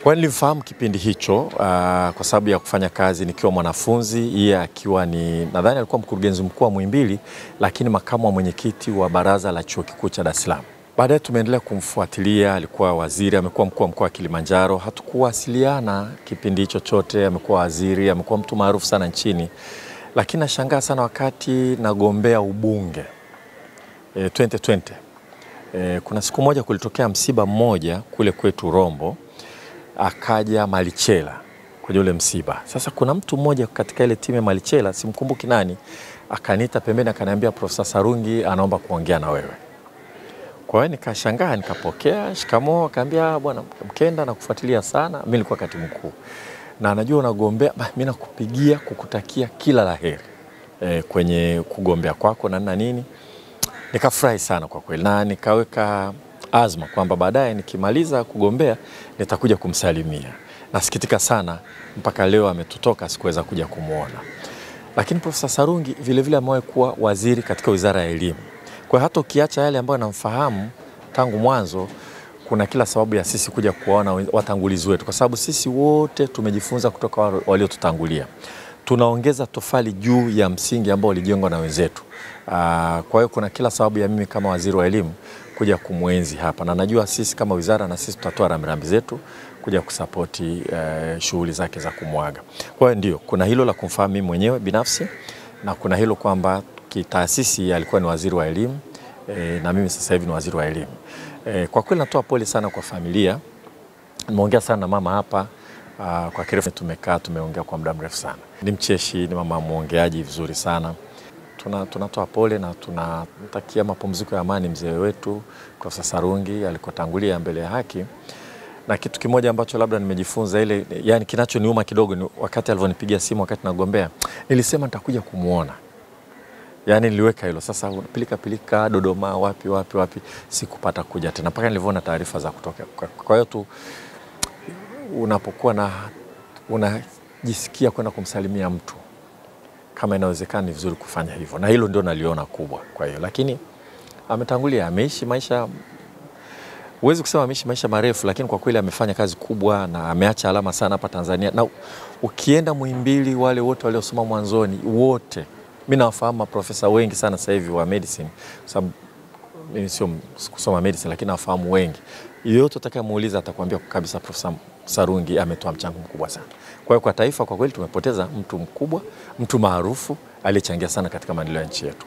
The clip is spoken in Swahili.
Kwa nilimfahamu kipindi hicho kwa sababu ya kufanya kazi nikiwa mwanafunzi, yeye akiwa ni nadhani alikuwa mkurugenzi mkuu wa Muhimbili, lakini makamu wa mwenyekiti wa baraza la chuo kikuu cha Dar es Salaam. Baadaye tumeendelea kumfuatilia, alikuwa waziri, amekuwa mkuu wa mkoa wa Kilimanjaro. Hatukuwasiliana kipindi hicho chote, amekuwa waziri, amekuwa mtu maarufu sana nchini. Lakini nashangaa sana wakati nagombea ubunge 2020. Kuna siku moja kulitokea msiba mmoja kule kwetu Rombo, akaja Malichela kwenye ule msiba. Sasa kuna mtu mmoja katika ile timu ya Malichela, simkumbuki nani, akaniita pembeni akaniambia Profesa Sarungi anaomba kuongea na wewe. Kwa hiyo nikashangaa, nikapokea, shikamoo, akaambia bwana Mkenda nakufuatilia sana, mimi nilikuwa katibu mkuu. Na anajua unagombea, mimi nakupigia kukutakia kila laheri kwenye kugombea kwako na nini. Nikafurahi sana kwa kweli na nikaweka azma kwamba baadaye nikimaliza kugombea nitakuja kumsalimia. Nasikitika sana mpaka leo ametutoka, sikuweza kuja kumuona. Lakini Profesa Sarungi vile vile amewahi kuwa waziri katika Wizara ya Elimu. Kwa hata ukiacha yale ambayo namfahamu tangu mwanzo, kuna kila sababu ya sisi kuja kuona watangulizi wetu, kwa sababu sisi wote tumejifunza kutoka waliotutangulia. Tunaongeza tofali juu ya msingi ambao ulijengwa na wenzetu. Kwa hiyo kuna kila sababu ya mimi kama waziri wa elimu kuja kumwenzi hapa, na najua sisi kama wizara na sisi tutatoa rambirambi zetu kuja kusapoti shughuli zake za kumwaga. Kwa hiyo ndio kuna hilo la kumfahamu mimi mwenyewe binafsi, na kuna hilo kwamba kitaasisi alikuwa ni waziri wa elimu na mimi sasa hivi ni waziri wa elimu. Kwa kweli natoa pole sana kwa familia. Nimeongea sana na mama hapa kwa kirefu, tumeongea kwa muda mrefu sana. Ni mcheshi, ni mama muongeaji vizuri sana. Tunatoa pole na tunatakia mapumziko ya amani mzee wetu Profesa Sarungi alikotangulia mbele ya haki. Na kitu kimoja ambacho labda nimejifunza yani kinachoniuma kidogo ni wakati alivyonipigia simu wakati nagombea, nilisema nitakuja kumuona. Yani niliweka hilo. Sasa pilika Dodoma wapi sikupata kuja tena mpaka nilivyoona taarifa za kutoka. Kwa hiyo tu unapokuwa unajisikia kwenda kumsalimia mtu, kama inawezekana ni vizuri kufanya hivyo, na hilo ndio naliona kubwa. Kwa hiyo lakini ametangulia, ameishi maisha, huwezi kusema ameishi maisha marefu, lakini kwa kweli amefanya kazi kubwa na ameacha alama sana hapa Tanzania. Na ukienda Muhimbili, wale wote waliosoma mwanzoni wote, mimi nawafahamu maprofesa wengi sana sasa hivi wa medicine, sababu mimi sio kusoma medicine lakini nawafahamu wengi. Yote utakayemuuliza atakwambia kabisa Profesa Sarungi ametoa mchango mkubwa sana. Kwa hiyo kwa taifa kwa kweli tumepoteza mtu mkubwa, mtu maarufu aliyechangia sana katika maendeleo ya nchi yetu.